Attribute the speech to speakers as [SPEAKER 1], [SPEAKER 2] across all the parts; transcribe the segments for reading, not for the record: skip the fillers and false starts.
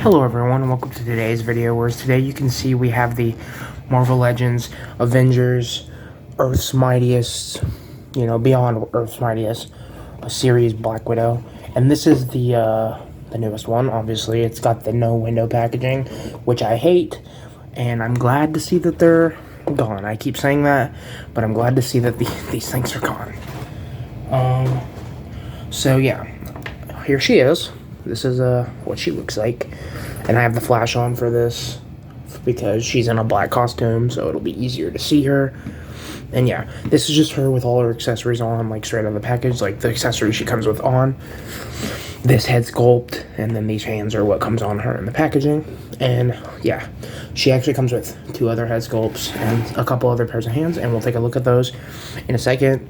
[SPEAKER 1] Hello everyone and welcome to today's video, where today you can see we have the Marvel Legends Avengers Earth's Mightiest, beyond Earth's Mightiest, a series Black Widow. And this is the newest one, obviously. It's got the no window packaging, which I hate, and I'm glad to see that they're gone. I keep saying that, but I'm glad to see that these things are gone. So yeah, here she is. This is what she looks like, and I have the flash on for this because she's in a black costume, so it'll be easier to see her. And yeah, this is just her with all her accessories on, like straight out of the package, like the accessories she comes with on. This head sculpt, and then these hands are what comes on her in the packaging. And yeah, she actually comes with 2 other head sculpts and a couple other pairs of hands, and we'll take a look at those in a second.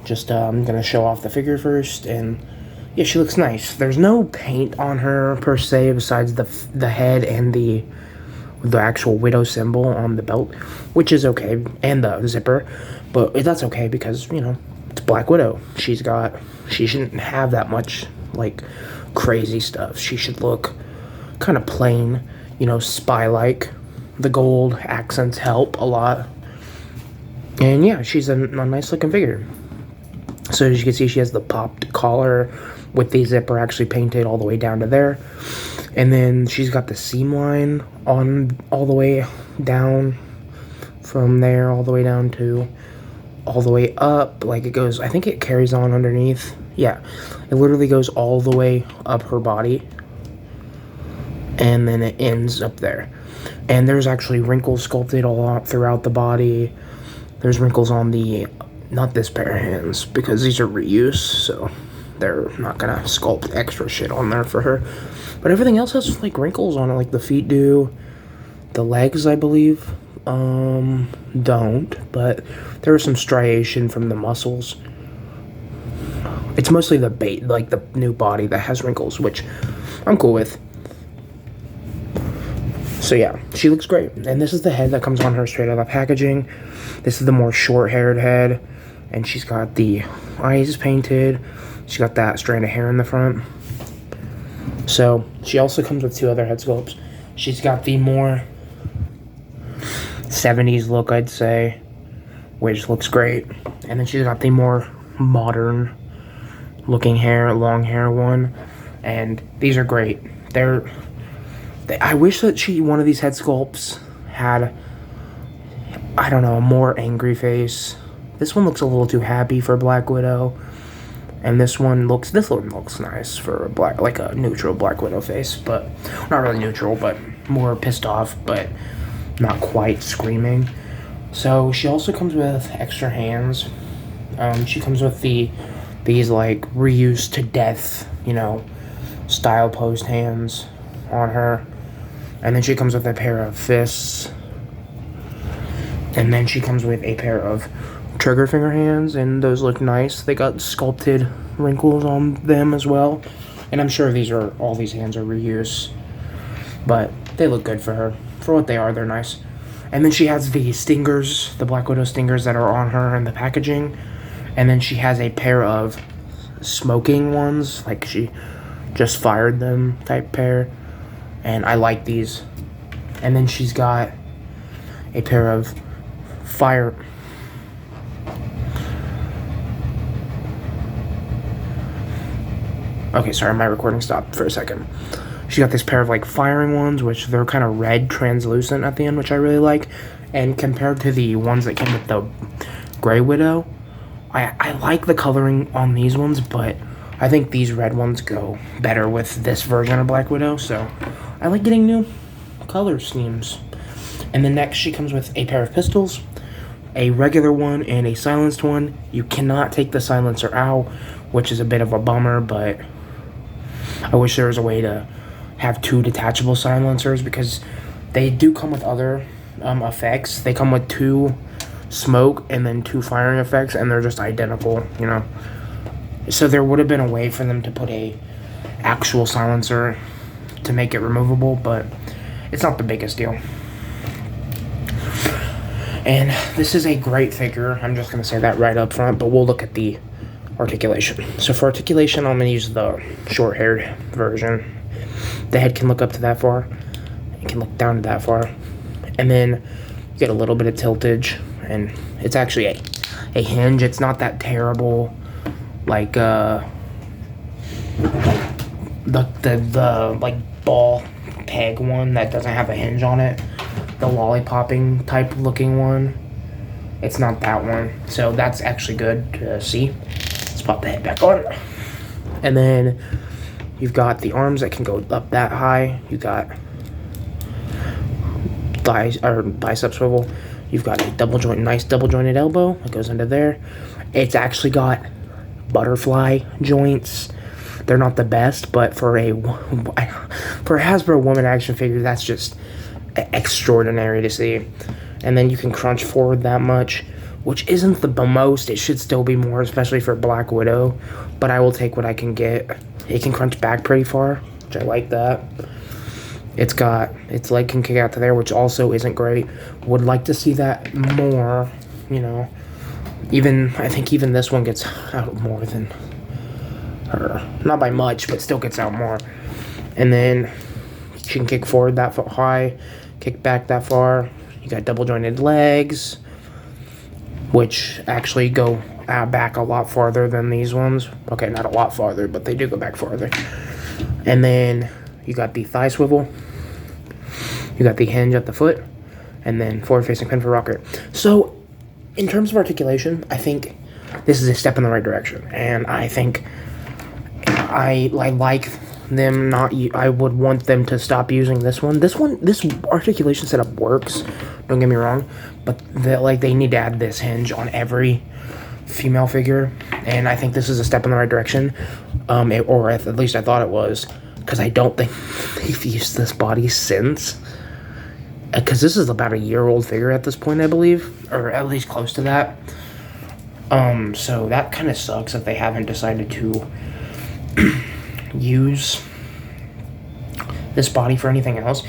[SPEAKER 1] Just I'm gonna show off the figure first, and yeah, she looks nice. There's no paint on her per se besides the head and the actual Widow symbol on the belt, which is okay, and the zipper, but that's okay because, it's Black Widow. She shouldn't have that much, like, crazy stuff. She should look kind of plain, spy-like. The gold accents help a lot. And yeah, she's a nice looking figure. So as you can see, she has the popped collar with the zipper actually painted all the way down to there. And then she's got the seam line on all the way down from there all the way down to all the way up. Like it goes, I think it carries on underneath. Yeah, it literally goes all the way up her body. And then it ends up there. And there's actually wrinkles sculpted all throughout the body. There's wrinkles on not this pair of hands, because these are reuse, so they're not gonna sculpt extra shit on there for her. But everything else has like wrinkles on it, like the feet do. The legs, I believe, don't, but there's some striation from the muscles. It's mostly the bait, like the new body that has wrinkles, which I'm cool with. So yeah, she looks great. And this is the head that comes on her straight out of the packaging. This is the more short-haired head. And she's got the eyes painted. She's got that strand of hair in the front. So she also comes with 2 other head sculpts. She's got the more 70s look, I'd say, which looks great. And then she's got the more modern looking hair, long hair one. And these are great. I wish that one of these head sculpts had, I don't know, a more angry face. This one looks a little too happy for Black Widow, and this one looks nice for a neutral Black Widow face, but not really neutral, but more pissed off, but not quite screaming. So she also comes with extra hands. She comes with these like reused to death, style post hands on her, and then she comes with a pair of fists, and then she comes with a pair of trigger finger hands, and those look nice. They got sculpted wrinkles on them as well, and I'm sure all these hands are reuse, but they look good for her. For what they are, they're nice. And then she has the stingers, the Black Widow stingers that are on her in the packaging, and then she has a pair of smoking ones, like she just fired them type pair, and I like these. And then she's got a pair of fire. Okay, sorry, my recording stopped for a second. She got this pair of like firing ones, which they're kind of red translucent at the end, which I really like. And compared to the ones that came with the Grey Widow, I like the coloring on these ones, but I think these red ones go better with this version of Black Widow. So I like getting new color schemes. And then next she comes with a pair of pistols, a regular one and a silenced one. You cannot take the silencer out, which is a bit of a bummer, but I wish there was a way to have 2 detachable silencers, because they do come with other effects. They come with 2 smoke and then 2 firing effects, and they're just identical, So there would have been a way for them to put a actual silencer to make it removable, but it's not the biggest deal. And this is a great figure. I'm just going to say that right up front, but we'll look at the articulation. So for articulation, I'm going to use the short-haired version. The head can look up to that far. It can look down to that far. And then you get a little bit of tiltage, and it's actually a hinge. It's not that terrible, like the like ball peg one that doesn't have a hinge on it. The lollipopping type looking one. It's not that one. So that's actually good to see. Let's pop the head back on. And then you've got the arms that can go up that high. You got bicep swivel. You've got a nice double jointed elbow that goes into there. It's actually got butterfly joints. They're not the best, but for a Hasbro woman action figure, that's just extraordinary to see. And then you can crunch forward that much, which isn't the most. It should still be more, especially for Black Widow, but I will take what I can get. It can crunch back pretty far, which I like that. It's got its leg can kick out to there, which also isn't great. Would like to see that more, you know. I think even this one gets out more than her. Not by much, but still gets out more. And then she can kick forward that high, kick back that far. You got double jointed legs, which actually go back a lot farther than these ones. Okay, not a lot farther, but they do go back farther. And then you got the thigh swivel. You got the hinge at the foot. And then forward-facing pin for rocker. So, in terms of articulation, I think this is a step in the right direction. And I think I like them not... I would want them to stop using this one. This articulation setup works. Don't get me wrong. But they need to add this hinge on every female figure. And I think this is a step in the right direction. Or at least I thought it was. Because I don't think they've used this body since. Because this is about a year-old figure at this point, I believe. Or at least close to that. So that kind of sucks that they haven't decided to use this body for anything else.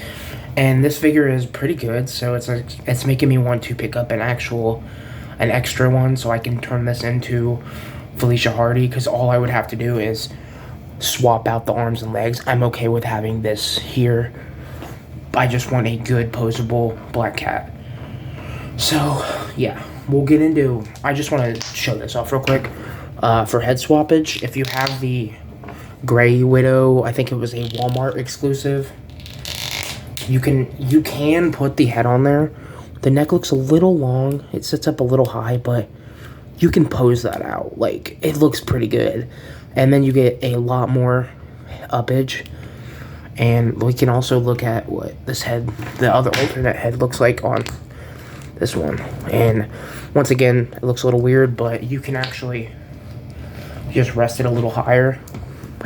[SPEAKER 1] And this figure is pretty good, so it's making me want to pick up an extra one so I can turn this into Felicia Hardy, because all I would have to do is swap out the arms and legs. I'm okay with having this here. I just want a good posable Black Cat. So, yeah, we'll get into... I just want to show this off real quick. For head swappage, if you have the Grey Widow, I think it was a Walmart exclusive, you can put the head on there. The neck looks a little long. It sits up a little high, but you can pose that out. Like, it looks pretty good. And then you get a lot more uppage. And we can also look at what this head, the other alternate head, looks like on this one. And once again, it looks a little weird, but you can actually just rest it a little higher.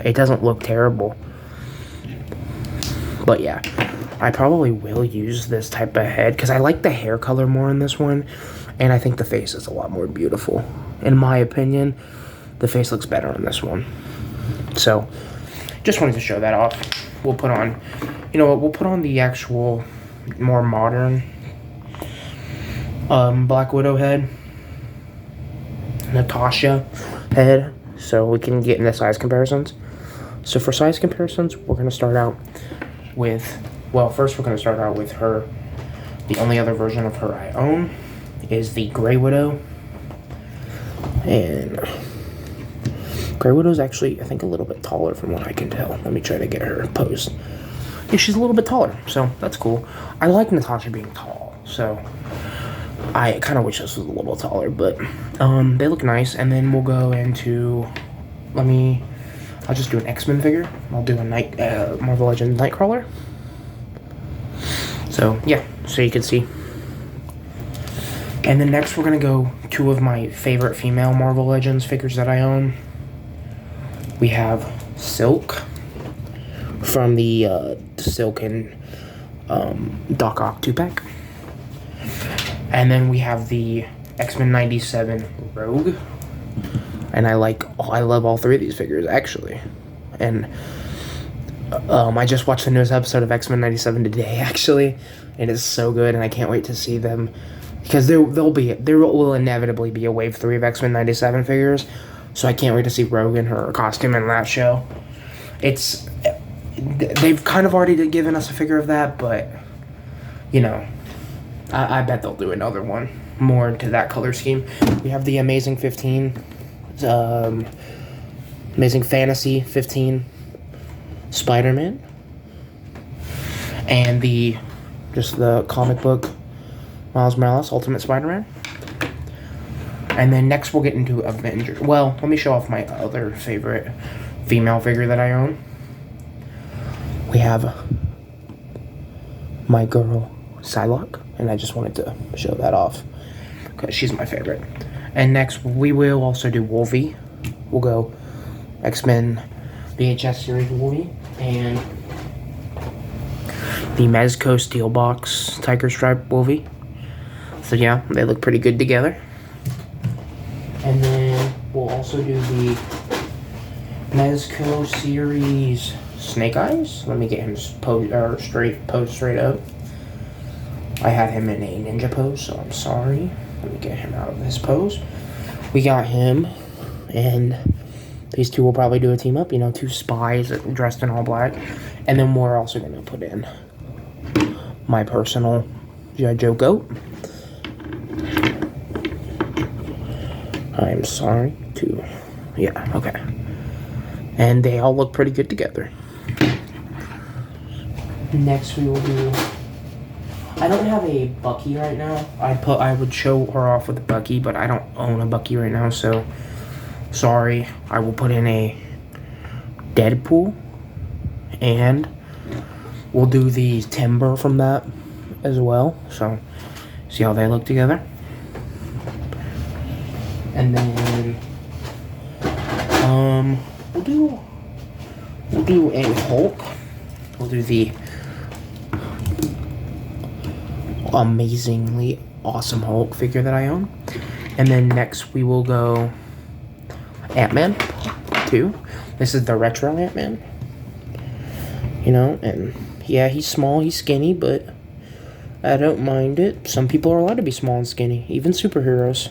[SPEAKER 1] It doesn't look terrible. But yeah, I probably will use this type of head because I like the hair color more in this one. And I think the face is a lot more beautiful. In my opinion, the face looks better on this one. So, just wanted to show that off. We'll put on, you know what, we'll put on the actual more modern Black Widow head. Natasha head. So we can get into size comparisons. So for size comparisons, we're going to start out with, well, first we're going to start out with her. The only other version of her I own is the Grey Widow. And Grey Widow's actually, I think, a little bit taller from what I can tell. Let me try to get her posed. Yeah, she's a little bit taller, so that's cool. I like Natasha being tall, so I kind of wish this was a little taller, but they look nice. And then we'll go into, I'll just do an X-Men figure. I'll do a Marvel Legends Nightcrawler. So, yeah, so you can see. And then next we're going to go two of my favorite female Marvel Legends figures that I own. We have Silk from the Silk and Doc Ock 2-pack. And then we have the X-Men 97 Rogue. And I love all three of these figures, actually. And I just watched the newest episode of X-Men 97 today, actually. It is so good, and I can't wait to see them. Because there will inevitably be a wave 3 of X-Men 97 figures. So I can't wait to see Rogue in her costume in that show. It's they've kind of already given us a figure of that, but you know, I bet they'll do another one more into that color scheme. We have the Amazing 15, Amazing Fantasy 15 Spider-Man, and just the comic book Miles Morales Ultimate Spider-Man. And then next we'll get into Avengers. Well, let me show off my other favorite female figure that I own. We have my girl Psylocke, and I just wanted to show that off because she's my favorite. And next we will also do Wolvie. We'll go X-Men VHS series Wolvie and the Mezco Steelbox Tiger Stripe Wolvie. So yeah, they look pretty good together. And then we'll also do the Mezco series Snake Eyes. Let me get him posed straight up. I had him in a ninja pose, so I'm sorry. Let me get him out of this pose. We got him, and these two will probably do a team up. You know, two spies dressed in all black. And then we're also going to put in my personal G.I. Joe goat. I'm sorry to... Yeah, okay. And they all look pretty good together. Next we will do... I don't have a Bucky right now. I would show her off with a Bucky, but I don't own a Bucky right now, so... Sorry. I will put in a Deadpool. And we'll do the Timber from that as well. So, see how they look together? And then, we'll do a Hulk. We'll do the amazingly awesome Hulk figure that I own. And then next we will go Ant-Man 2. This is the retro Ant-Man. You know, and yeah, he's small, he's skinny, but I don't mind it. Some people are allowed to be small and skinny, even superheroes.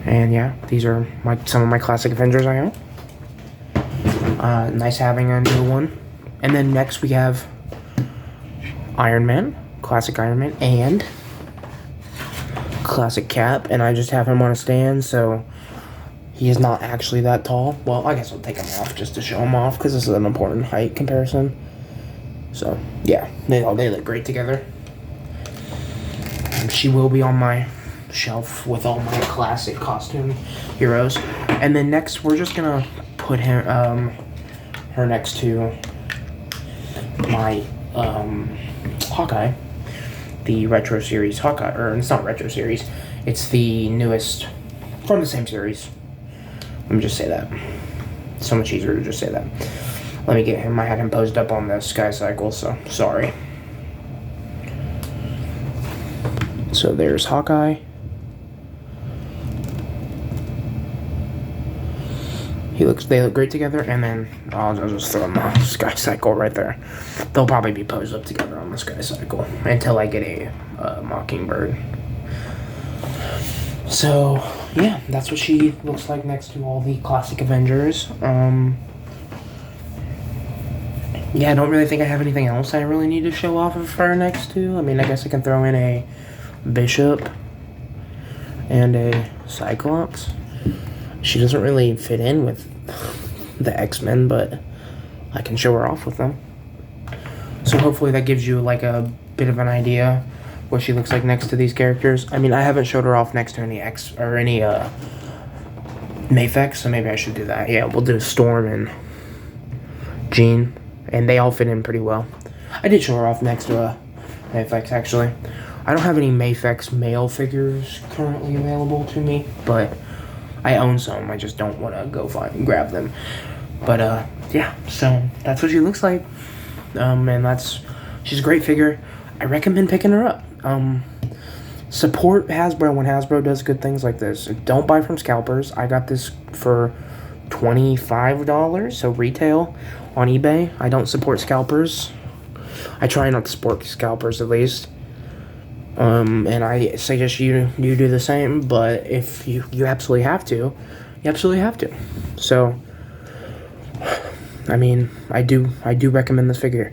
[SPEAKER 1] And yeah, these are some of my classic Avengers I own. Nice having a new one. And then next we have Iron Man, classic Iron Man, and classic Cap. And I just have him on a stand, so he is not actually that tall. Well, I guess I'll take him off just to show him off because this is an important height comparison. So yeah, they look great together. She will be on my shelf with all my classic costume heroes. And then next we're just gonna put her next to my Hawkeye, the retro series Hawkeye, or it's not retro series, it's the newest from the same series. Let me just say that. It's so much easier to just say that. Let me get him. I had him posed up on the Sky Cycle, so sorry. So there's Hawkeye. They look great together, and then I'll just throw them on the Sky Cycle right there. They'll probably be posed up together on the Sky Cycle until I get a Mockingbird. So yeah, that's what she looks like next to all the classic Avengers. Yeah, I don't really think I have anything else I really need to show off of her next to. I mean, I guess I can throw in a Bishop and a Cyclops. She doesn't really fit in with the X-Men, but I can show her off with them. So hopefully that gives you like a bit of an idea what she looks like next to these characters. I mean, I haven't showed her off next to any Mafex, so maybe I should do that. Yeah, we'll do Storm and Jean, and they all fit in pretty well. I did show her off next to a Mafex, actually. I don't have any Mafex male figures currently available to me, but I own some. I just don't want to go find and grab them. But yeah, so that's what she looks like. And she's a great figure. I recommend picking her up. Support Hasbro when Hasbro does good things like this. Don't buy from scalpers. I got this for $25, so retail on eBay. I don't support scalpers. I try not to support scalpers at least. And I suggest you do the same, but if you absolutely have to, you absolutely have to. So, I mean, I do recommend this figure.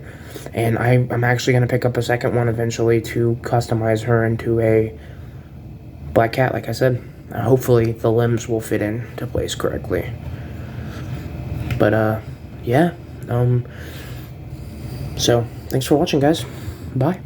[SPEAKER 1] And I'm actually going to pick up a second one eventually to customize her into a black cat, like I said. Hopefully the limbs will fit into place correctly. But, yeah. So, thanks for watching, guys. Bye.